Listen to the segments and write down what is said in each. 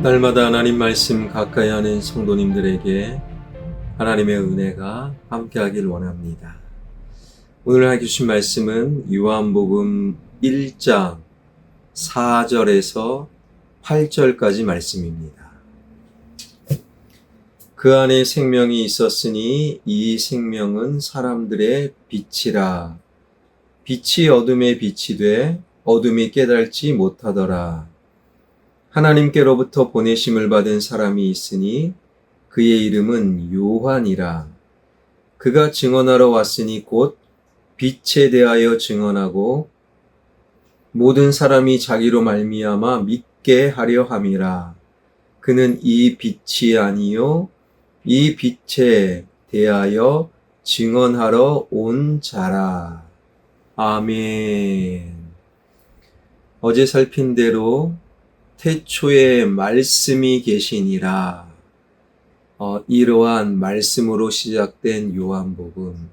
날마다 하나님 말씀 가까이 하는 성도님들에게 하나님의 은혜가 함께하길 원합니다. 오늘 해주신 말씀은 요한복음 1장 4절에서 8절까지 말씀입니다. 그 안에 생명이 있었으니 이 생명은 사람들의 빛이라. 빛이 어둠에 빛이 돼 어둠이 깨달지 못하더라. 하나님께로부터 보내심을 받은 사람이 있으니 그의 이름은 요한이라. 그가 증언하러 왔으니 곧 빛에 대하여 증언하고 모든 사람이 자기로 말미암아 믿게 하려 함이라. 그는 이 빛이 아니요 이 빛에 대하여 증언하러 온 자라. 아멘. 어제 살핀 대로 태초에 말씀이 계시니라. 이러한 말씀으로 시작된 요한복음.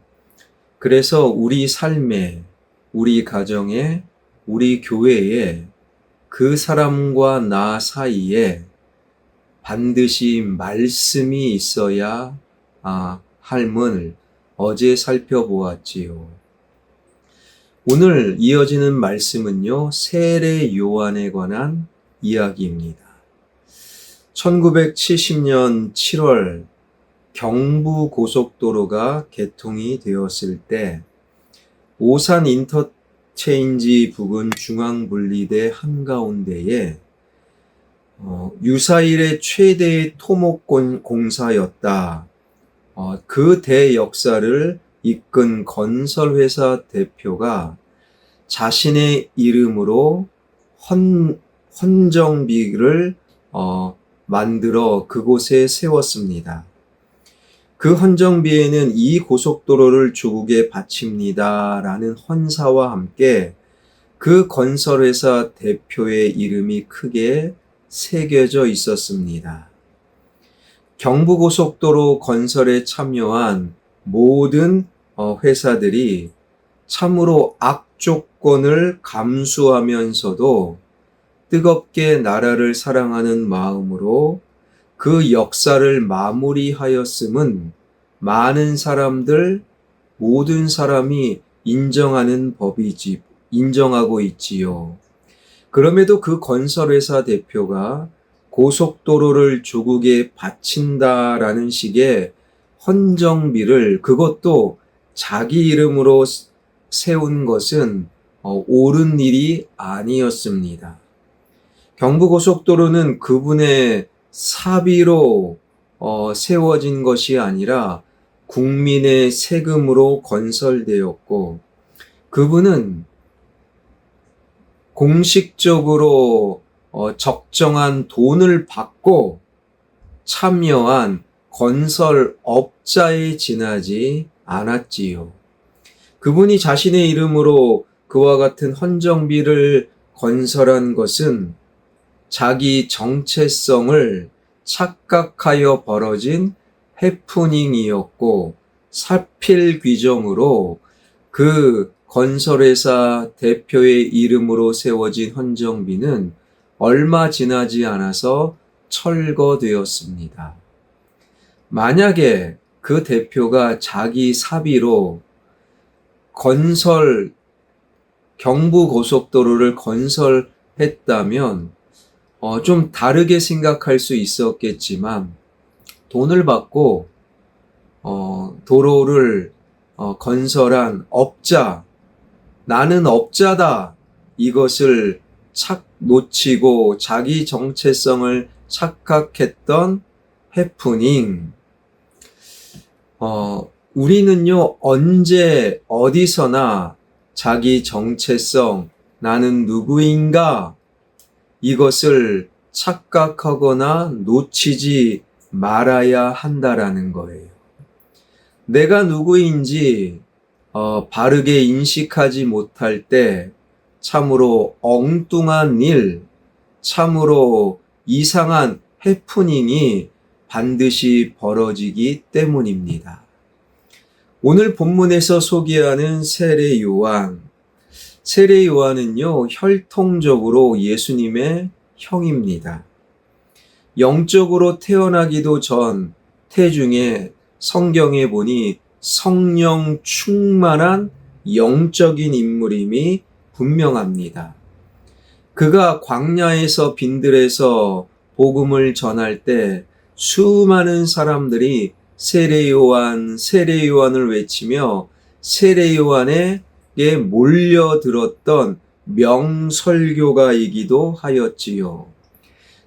그래서 우리 삶에, 우리 가정에, 우리 교회에 그 사람과 나 사이에 반드시 말씀이 있어야 함을 어제 살펴보았지요. 오늘 이어지는 말씀은요, 세례 요한에 관한 이야기입니다. 1970년 7월 경부고속도로가 개통이 되었을 때 오산 인터체인지 부근 중앙분리대 한가운데에 유사일의 최대의 토목공사였다. 그 대역사를 이끈 건설회사 대표가 자신의 이름으로 헌정비를 만들어 그곳에 세웠습니다. 그 헌정비에는 이 고속도로를 조국에 바칩니다 라는 헌사와 함께 그 건설회사 대표의 이름이 크게 새겨져 있었습니다. 경부고속도로 건설에 참여한 모든 회사들이 참으로 악조건을 감수하면서도 뜨겁게 나라를 사랑하는 마음으로 그 역사를 마무리하였음은 많은 사람들, 모든 사람이 인정하고 있지요. 그럼에도 그 건설회사 대표가 고속도로를 조국에 바친다라는 식의 헌정비를 그것도 자기 이름으로 세운 것은 옳은 일이 아니었습니다. 경부고속도로는 그분의 사비로 세워진 것이 아니라 국민의 세금으로 건설되었고 그분은 공식적으로 적정한 돈을 받고 참여한 건설업자에 지나지 않았지요. 그분이 자신의 이름으로 그와 같은 헌정비를 건설한 것은 자기 정체성을 착각하여 벌어진 해프닝이었고 사필 규정으로 그 건설회사 대표의 이름으로 세워진 헌정비는 얼마 지나지 않아서 철거되었습니다. 만약에 그 대표가 자기 사비로 경부고속도로를 건설했다면 좀 다르게 생각할 수 있었겠지만 돈을 받고 도로를 건설한 업자, 나는 업자다 이것을 놓치고 자기 정체성을 착각했던 해프닝. 우리는요 언제 어디서나 자기 정체성, 나는 누구인가 이것을 착각하거나 놓치지 말아야 한다라는 거예요. 내가 누구인지 바르게 인식하지 못할 때 참으로 엉뚱한 일, 참으로 이상한 해프닝이 반드시 벌어지기 때문입니다. 오늘 본문에서 소개하는 세례 요한, 세례 요한은요, 혈통적으로 예수님의 형입니다. 영적으로 태어나기도 전 태중에 성경에 보니 성령 충만한 영적인 인물임이 분명합니다. 그가 광야에서 빈들에서 복음을 전할 때 수많은 사람들이 세례 요한, 세례 요한을 외치며 세례 요한에게 몰려들었던 명설교가이기도 하였지요.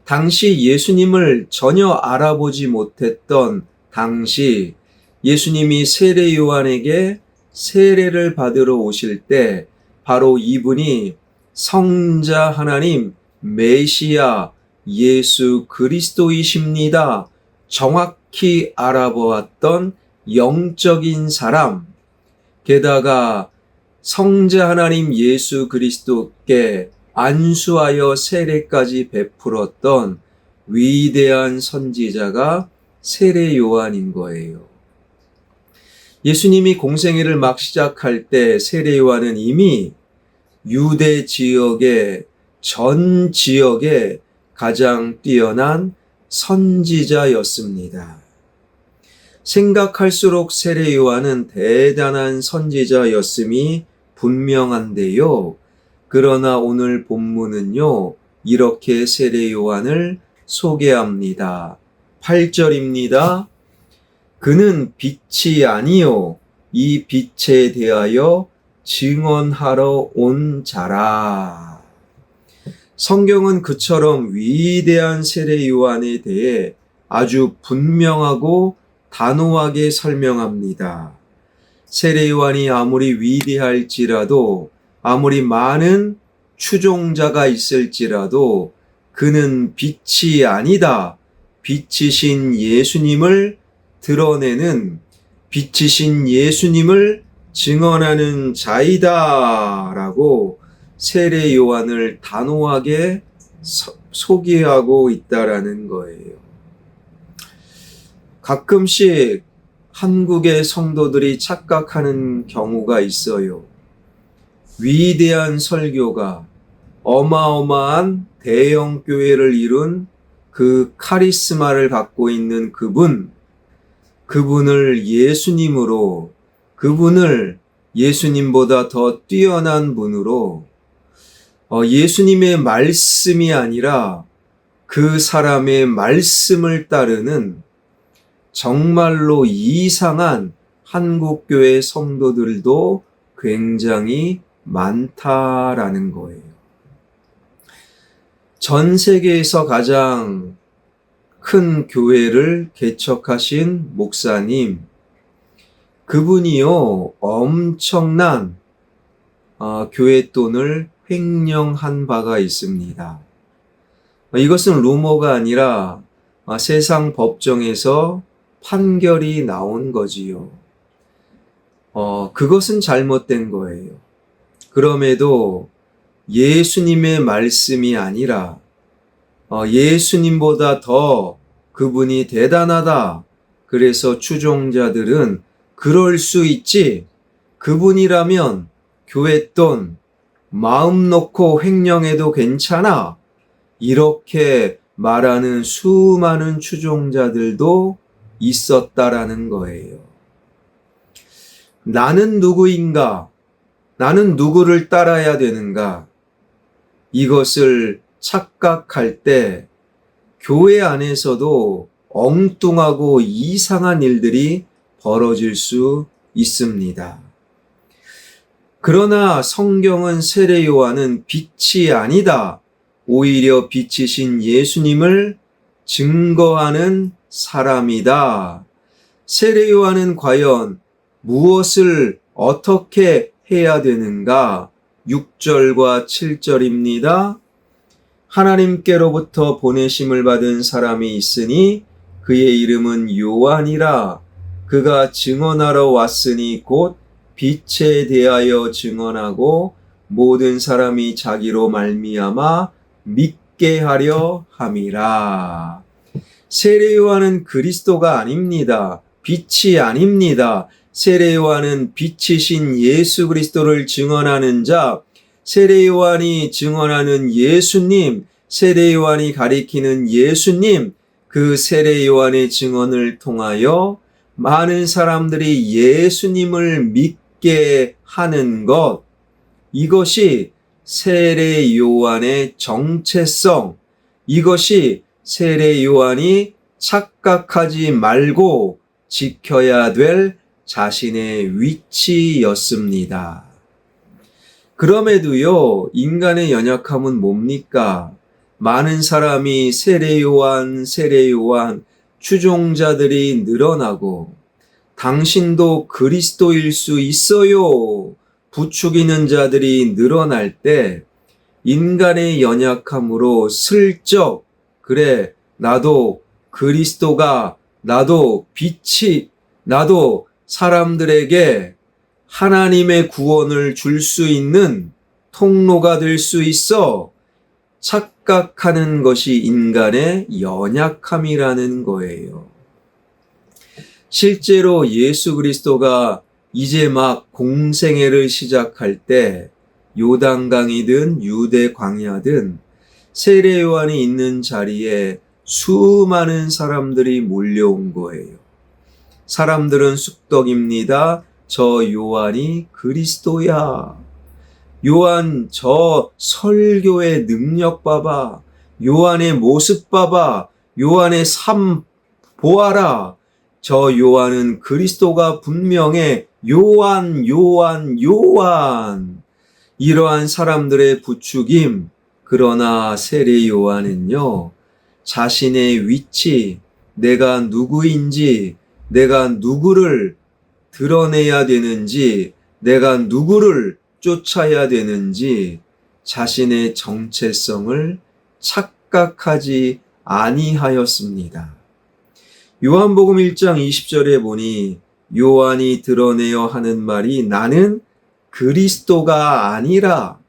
당시 예수님을 전혀 알아보지 못했던 당시 예수님이 세례 요한에게 세례를 받으러 오실 때 바로 이분이 성자 하나님 메시아 예수 그리스도이십니다. 정확히 알아보았던 영적인 사람, 게다가 성자 하나님 예수 그리스도께 안수하여 세례까지 베풀었던 위대한 선지자가 세례 요한인 거예요. 예수님이 공생애를 막 시작할 때 세례 요한은 이미 유대 지역의 전 지역에 가장 뛰어난 선지자였습니다. 생각할수록 세례 요한은 대단한 선지자였음이 분명한데요. 그러나 오늘 본문은요, 이렇게 세례 요한을 소개합니다. 8절입니다. 그는 빛이 아니요 이 빛에 대하여 증언하러 온 자라. 성경은 그처럼 위대한 세례 요한에 대해 아주 분명하고 단호하게 설명합니다. 세례 요한이 아무리 위대할지라도, 아무리 많은 추종자가 있을지라도 그는 빛이 아니다. 빛이신 예수님을 드러내는, 빛이신 예수님을 증언하는 자이다 라고 세례 요한을 단호하게 소개하고 있다라는 거예요. 가끔씩 한국의 성도들이 착각하는 경우가 있어요. 위대한 설교가, 어마어마한 대형 교회를 이룬 그 카리스마를 갖고 있는 그분을 예수님으로, 그분을 예수님보다 더 뛰어난 분으로, 예수님의 말씀이 아니라 그 사람의 말씀을 따르는 정말로 이상한 한국교회 성도들도 굉장히 많다라는 거예요. 전 세계에서 가장 큰 교회를 개척하신 목사님, 그분이요, 엄청난 교회 돈을 횡령한 바가 있습니다. 이것은 루머가 아니라 세상 법정에서 판결이 나온 거지요. 그것은 잘못된 거예요. 그럼에도 예수님의 말씀이 아니라 예수님보다 더 그분이 대단하다. 그래서 추종자들은 그럴 수 있지. 그분이라면 교회 돈 마음 놓고 횡령해도 괜찮아. 이렇게 말하는 수많은 추종자들도 있었다라는 거예요. 나는 누구인가? 나는 누구를 따라야 되는가? 이것을 착각할 때 교회 안에서도 엉뚱하고 이상한 일들이 벌어질 수 있습니다. 그러나 성경은 세례 요한은 빛이 아니다. 오히려 빛이신 예수님을 증거하는 사람이다. 세례 요한은 과연 무엇을 어떻게 해야 되는가? 6절과 7절입니다. 하나님께로부터 보내심을 받은 사람이 있으니 그의 이름은 요한이라. 그가 증언하러 왔으니 곧 빛에 대하여 증언하고 모든 사람이 자기로 말미암아 믿게 하려 함이라. 세례 요한은 그리스도가 아닙니다. 빛이 아닙니다. 세례 요한은 빛이신 예수 그리스도를 증언하는 자, 세례 요한이 증언하는 예수님, 세례 요한이 가리키는 예수님, 그 세례 요한의 증언을 통하여 많은 사람들이 예수님을 믿게 하는 것, 이것이 세례 요한의 정체성, 이것이 세례 요한이 착각하지 말고 지켜야 될 자신의 위치였습니다. 그럼에도요, 인간의 연약함은 뭡니까? 많은 사람이 세례 요한, 추종자들이 늘어나고, 당신도 그리스도일 수 있어요, 부추기는 자들이 늘어날 때, 인간의 연약함으로 슬쩍, 그래, 나도 그리스도가, 나도 빛이, 나도 사람들에게 하나님의 구원을 줄 수 있는 통로가 될 수 있어, 착각하는 것이 인간의 연약함이라는 거예요. 실제로 예수 그리스도가 이제 막 공생애를 시작할 때 요단강이든 유대 광야든 세례 요한이 있는 자리에 수많은 사람들이 몰려온 거예요. 사람들은 쑥덕입니다. 저 요한이 그리스도야. 요한 저 설교의 능력 봐봐. 요한의 모습 봐봐. 요한의 삶 보아라. 저 요한은 그리스도가 분명해. 요한. 이러한 사람들의 부추김. 그러나 세례 요한은요, 자신의 위치, 내가 누구인지, 내가 누구를 드러내야 되는지, 내가 누구를 쫓아야 되는지 자신의 정체성을 착각하지 아니하였습니다. 요한복음 1장 20절에 보니 요한이 드러내어 하는 말이 나는 그리스도가 아니라,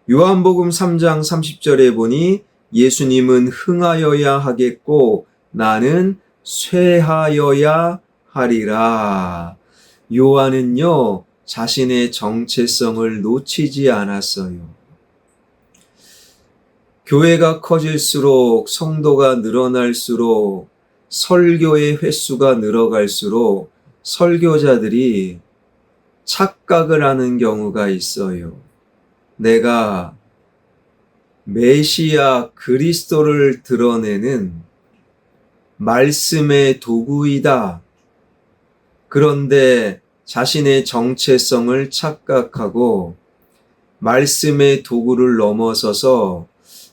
요한복음 3장 30절에 보니 예수님은 흥하여야 하겠고 나는 쇠하여야 하리라. 요한은요, 자신의 정체성을 놓치지 않았어요. 교회가 커질수록, 성도가 늘어날수록, 설교의 횟수가 늘어갈수록 설교자들이 착각을 하는 경우가 있어요. 내가 메시아 그리스도를 드러내는 말씀의 도구이다. 그런데 자신의 정체성을 착각하고 말씀의 도구를 넘어서서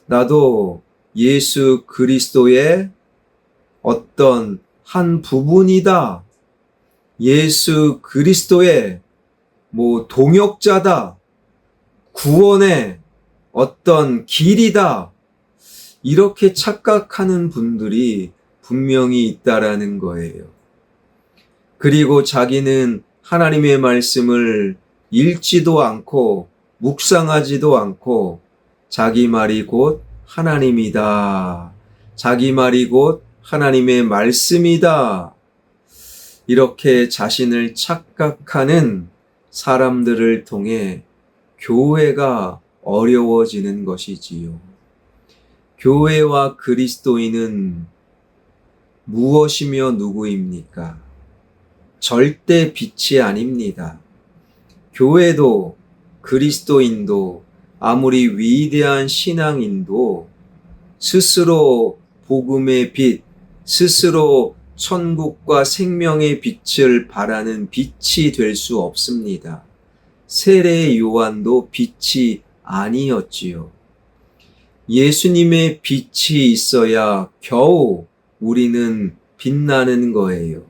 나도 예수 그리스도의 어떤 한 부분이다. 예수 그리스도의 동역자다. 구원의 어떤 길이다. 이렇게 착각하는 분들이 분명히 있다라는 거예요. 그리고 자기는 하나님의 말씀을 읽지도 않고 묵상하지도 않고 자기 말이 곧 하나님이다. 자기 말이 곧 하나님의 말씀이다. 이렇게 자신을 착각하는 사람들을 통해 교회가 어려워지는 것이지요. 교회와 그리스도인은 무엇이며 누구입니까? 절대 빛이 아닙니다. 교회도 그리스도인도 아무리 위대한 신앙인도 스스로 복음의 빛, 스스로 천국과 생명의 빛을 바라는 빛이 될 수 없습니다. 세례 요한도 빛이 아니었지요. 예수님의 빛이 있어야 겨우 우리는 빛나는 거예요.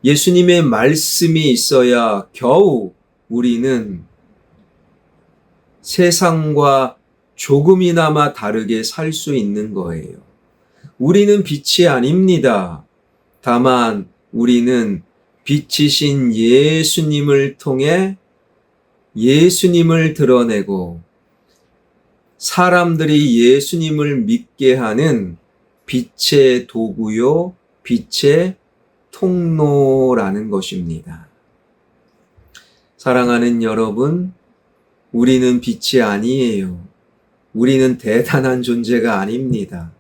예수님의 말씀이 있어야 겨우 우리는 세상과 조금이나마 다르게 살 수 있는 거예요. 우리는 빛이 아닙니다. 다만 우리는 빛이신 예수님을 통해 예수님을 드러내고 사람들이 예수님을 믿게 하는 빛의 도구요, 빛의 통로라는 것입니다. 사랑하는 여러분, 우리는 빛이 아니에요. 우리는 대단한 존재가 아닙니다.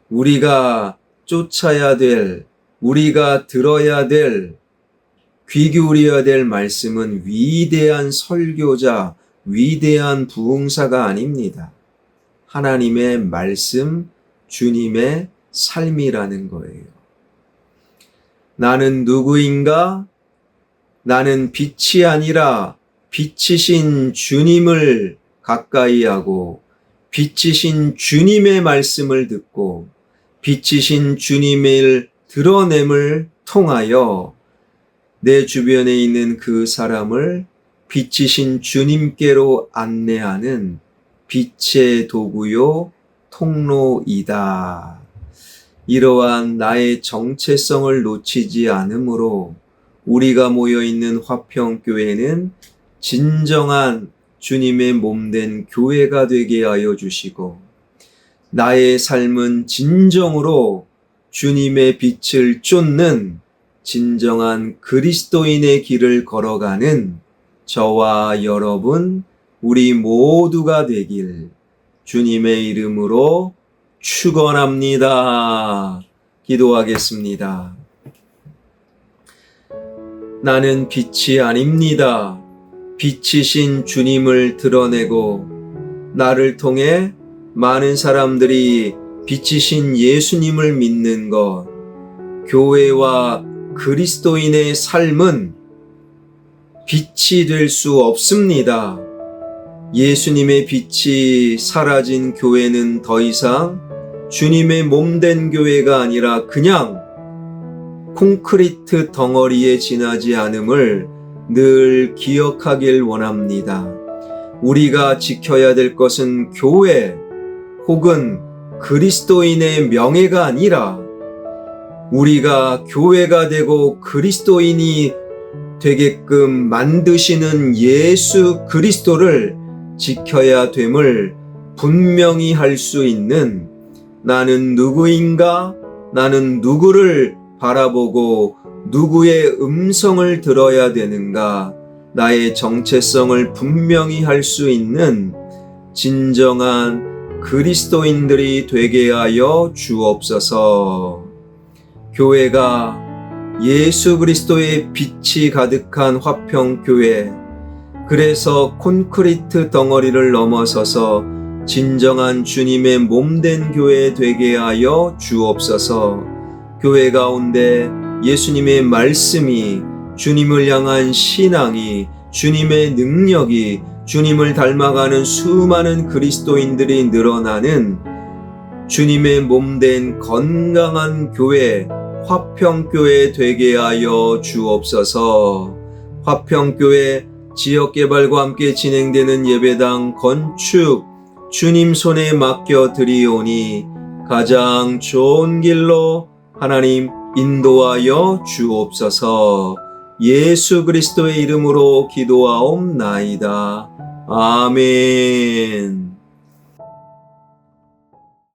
우리가 쫓아야 될, 우리가 들어야 될, 귀 기울여야 될 말씀은 위대한 설교자, 위대한 부흥사가 아닙니다. 하나님의 말씀, 주님의 삶이라는 거예요. 나는 누구인가? 나는 빛이 아니라 빛이신 주님을 가까이 하고 빛이신 주님의 말씀을 듣고 빛이신 주님을 드러냄을 통하여 내 주변에 있는 그 사람을 빛이신 주님께로 안내하는 빛의 도구요 통로이다. 이러한 나의 정체성을 놓치지 않으므로 우리가 모여있는 화평교회는 진정한 주님의 몸된 교회가 되게 하여 주시고 나의 삶은 진정으로 주님의 빛을 쫓는 진정한 그리스도인의 길을 걸어가는 저와 여러분 우리 모두가 되길 주님의 이름으로 축원합니다. 기도하겠습니다. 나는 빛이 아닙니다. 빛이신 주님을 드러내고 나를 통해 많은 사람들이 빛이신 예수님을 믿는 것, 교회와 그리스도인의 삶은 빛이 될 수 없습니다. 예수님의 빛이 사라진 교회는 더 이상 주님의 몸된 교회가 아니라 그냥 콘크리트 덩어리에 지나지 않음을 늘 기억하길 원합니다. 우리가 지켜야 될 것은 교회 혹은 그리스도인의 명예가 아니라 우리가 교회가 되고 그리스도인이 되게끔 만드시는 예수 그리스도를 지켜야 됨을 분명히 할 수 있는 나는 누구인가? 나는 누구를 바라보고 누구의 음성을 들어야 되는가? 나의 정체성을 분명히 할 수 있는 진정한 그리스도인들이 되게 하여 주옵소서. 교회가 예수 그리스도의 빛이 가득한 화평교회, 그래서 콘크리트 덩어리를 넘어서서 진정한 주님의 몸된 교회 되게 하여 주옵소서. 교회 가운데 예수님의 말씀이, 주님을 향한 신앙이, 주님의 능력이, 주님을 닮아가는 수많은 그리스도인들이 늘어나는 주님의 몸된 건강한 교회, 화평교회 되게 하여 주옵소서. 화평교회 지역개발과 함께 진행되는 예배당 건축 주님 손에 맡겨 드리오니 가장 좋은 길로 하나님 인도하여 주옵소서. 예수 그리스도의 이름으로 기도하옵나이다. 아멘.